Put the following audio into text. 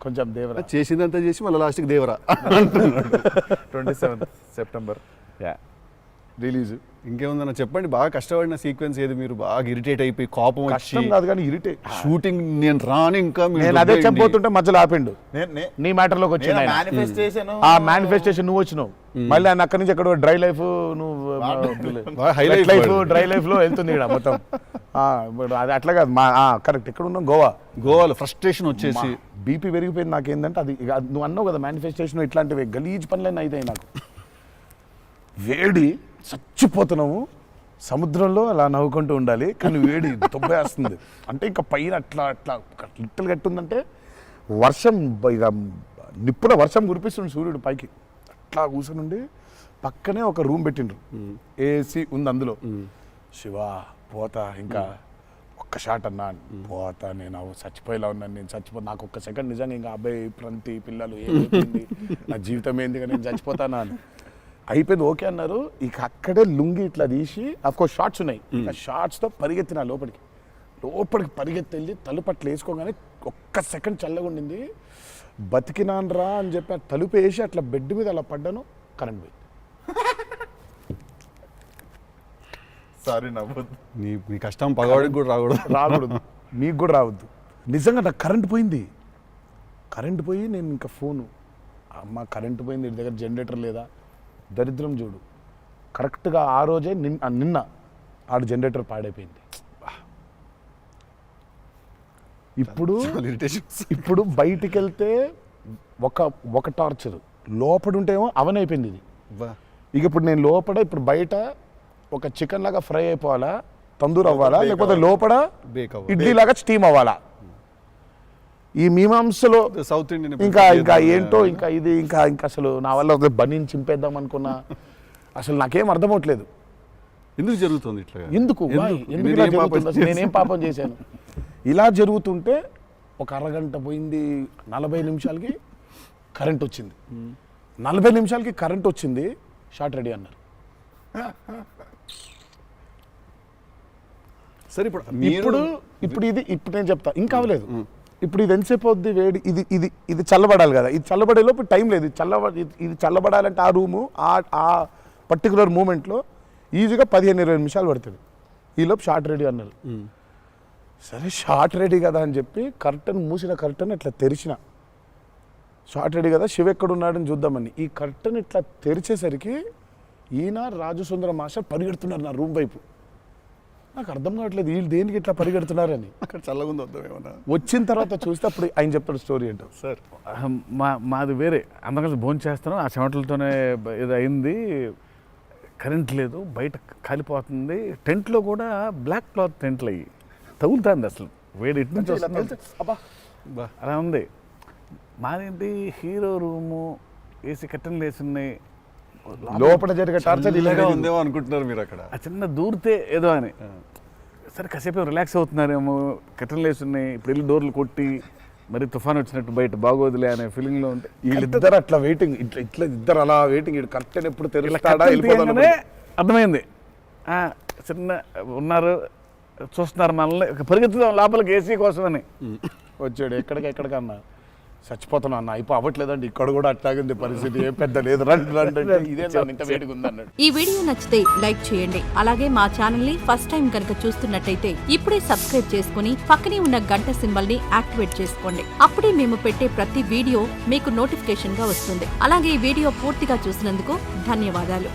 కొంచెం దేవరా చేసిందంతా చేసి మళ్ళీ లాస్ట్కి దేవరా 27th సెప్టెంబర్ రిలీజ్. ఇంకేముందన్న చెప్పండి, బాగా కష్టపడిన సీక్వెన్స్ ఏది, మీరు బాగా ఇరిటేట్ అయిపోయి కోపం వచ్చి కష్టం కాదు కానీ ఇరిటేట్. షూటింగ్ నేను రాను ఇంకా నేను అదే చెప్పబోతుంటే మధ్యలో ఆపిండు. నీ మ్యాటర్లోకి వచ్చింది ఆయన. మేనిఫెస్టేషన్ ఆ మేనిఫెస్టేషన్ నువ్వు వచ్చినావు, మళ్ళీ ఆయన అక్కడి నుంచి ఎక్కడ డ్రై లైఫ్ నువ్వు హైలైట్ లైఫ్ డ్రై లైఫ్ లో వెళ్తుంది ఇక్కడ మొత్తం. అది అట్లా కాదు మా కరెక్ట్. ఎక్కడ ఉన్నాం? గోవాలో ఫ్రస్ట్రేషన్ వచ్చేసి బీపీ పెరిగిపోయింది. నాకేందంటే అది ఇక నువ్వు అన్నావు కదా మేనిఫెస్టేషన్ ఇట్లాంటివి గలీజ్ పనులన్నీ అవుతాయి నాకు. వేడి చచ్చిపోతున్నాము, సముద్రంలో అలా నవ్వుకుంటూ ఉండాలి కానీ వేడి దొబ్బేస్తుంది. అంటే ఇంకా పైన అట్లా అట్లా లిట్టలు కట్టుందంటే వర్షం, ఇక నిప్పున వర్షం కురిపిస్తుంది సూర్యుడు పైకి. అట్లా కూర్చుని పక్కనే ఒక రూమ్ పెట్టిండ్రు, ఏసీ ఉంది అందులో. శివా పోతా, ఇంకా ఒక్క షాట్ అన్నా పోతా, నేను చచ్చిపోయేలా ఉన్నాను, నేను చచ్చిపో, నాకు ఒక్క సెకండ్ నిజంగా ఇంకా అబ్బాయి ప్రంతి పిల్లలు ఏమైపోయింది, నా జీవితం ఏంది, నేను చచ్చిపోతానా అని అయిపోయింది. ఓకే అన్నారు. ఇక అక్కడే లుంగి ఇట్లా తీసి, అఫ్కోర్స్ షార్ట్స్ ఉన్నాయి, ఆ షార్ట్స్తో పరిగెత్తిన లోపలికి పరిగెత్తి వెళ్ళి తలుపు అట్లా వేసుకోగానే ఒక్క సెకండ్ చల్లగా ఉండింది. బతికినాన్రా అని చెప్పి ఆ తలుపు వేసి అట్లా బెడ్ మీద అలా పడ్డాను, కరెంట్ పోయింది. సారీ నవ్వద్దు, మీ కష్టం పగవాడికి కూడా రాకూడదు, మీకు కూడా రావద్దు. నిజంగా నాకు కరెంట్ పోయింది. కరెంట్ పోయి నేను ఇంకా ఫోను, అమ్మ కరెంట్ పోయింది, ఇంటి దగ్గర జనరేటర్ లేదా, దరిద్రం చూడు. కరెక్ట్గా ఆ రోజే నిన్న ఆడు జనరేటర్ పాడైపోయింది. ఇప్పుడు బయటికి వెళ్తే ఒక టార్చర్, లోపల ఉంటేమో అవన్ అయిపోయింది ఇది. ఇక ఇప్పుడు నేను లోపల, ఇప్పుడు బయట ఒక చికెన్ లాగా ఫ్రై అయిపోవాలా, తందూరు అవ్వాలా, లేకపోతే లోపల ఇడ్లీ లాగా స్టీమ్ అవ్వాలా. ఈ మీమాంసలో సౌత్ ఇండియన్ ఇంకా ఏంటో ఇంకా ఇది ఇంకా అసలు నా వల్ల బనీని చింపేద్దాం అనుకున్నా. అసలు నాకేం అర్థమవట్లేదు ఎందుకు జరుగుతుంది ఇట్లా, ఎందుకు ఇలా జరుగుతుంది, నేనేం పాపం చేశాను. ఇలా జరుగుతుంటే ఒక అరగంట పోయింది, 40 నిమిషాలకి కరెంట్ వచ్చింది. 40 నిమిషాలకి కరెంట్ వచ్చింది, షార్ట్ రెడీ అన్నారు. సరే ఇప్పుడు నేను చెప్తా, ఇంకా అవ్వలేదు. ఇప్పుడు ఇది ఎంతసేపు అవుద్ది వేడి, ఇది చల్లబడాలి కదా, ఇది చల్లబడే లోపు టైం లేదు. ఇది చల్లబడాలంటే ఆ రూము ఆ పర్టికులర్ మూమెంట్లో ఈజీగా 15-20 నిమిషాలు పడుతుంది. ఈలోపు షార్ట్ రెడీ అన్నారు. సరే షార్ట్ రెడీ కదా అని చెప్పి మూసిన కర్టన్ ఇట్లా తెరిచిన, షార్ట్ రెడీ కదా శివ ఎక్కడున్నాడని చూద్దామని. ఈ కర్టన్ ఇట్లా తెరిచేసరికి ఈయన రాజు సుందర మాస్టర్ పరిగెడుతున్నారు నా రూమ్ వైపు. నాకు అర్థం కావట్లేదు వీళ్ళు దేనికి ఇట్లా పరిగెడుతున్నారని. అక్కడ చల్లగా ఉంది వద్దామేమన్నా. వచ్చిన తర్వాత చూస్తే అప్పుడు ఆయన చెప్తాడు స్టోరీ ఏంటో. సార్ మాది వేరే, అందరం కలిసి భోజనం చేస్తాను, ఆ చెమటలతోనే ఇది అయింది, కరెంట్ లేదు, బయట కాలిపోతుంది, టెంట్లో కూడా బ్లాక్ క్లాత్ టెంట్లు అయ్యి తగులుతుంది, అసలు వేడి ఇటు నుంచి వస్తుంది, అలా ఉంది. మాదేంటి హీరో రూము, ఏసీ కట్టెలు వేసి ఉన్నాయి, లోపల జరిగే టార్చర్ ఇలాగా ఉందేమో అనుకుంటున్నారు మీరు అక్కడ. ఆ చిన్న దూరితే ఏదో అని. సరే కాసేపు రిలాక్స్ అవుతున్నారేమో, కట్టెలు వేసి ఉన్నాయి, ఇప్పుడు వెళ్ళి డోర్లు కొట్టి మరి తుఫాన్ వచ్చినట్టు బయట బాగోదులే అనే ఫీలింగ్లో ఉంటే వీళ్ళిద్దరు అట్లా వెయిటింగ్, ఇట్లా ఇద్దరు అలా వెయిటింగ్, కర్టెన్ ఎప్పుడు తెరుస్తాడా అర్థమైంది. చిన్న ఉన్నారు చూస్తున్నారు మనల్ని, పరిగెత్తుదాం లోపలికి ఏసీ కోసమని వచ్చాడు. ఎక్కడికన్నా చచ్చిపోతున్నా అన్న, అయిపో అవ్వట్లేదండి, ఇక్కడ కూడా అట్లాగింది పరిస్థితి, ఏం పెద్ద లేదు, రండి ఇదే ఇంత వేడిగా ఉందన్నాడు. ఈ వీడియో నచ్చితే లైక్ చేయండి. అలాగే మా ఛానల్ ని ఫస్ట్ టైం కనుక చూస్తున్నట్టయితే ఇప్పుడే సబ్స్క్రైబ్ చేసుకుని పక్కనే ఉన్న గంట సింబల్ ని యాక్టివేట్ చేసుకోండి. అప్పుడే మేము పెట్టే ప్రతి వీడియో మీకు నోటిఫికేషన్ గా వస్తుంది. అలాగే ఈ వీడియో పూర్తిగా చూసినందుకు ధన్యవాదాలు.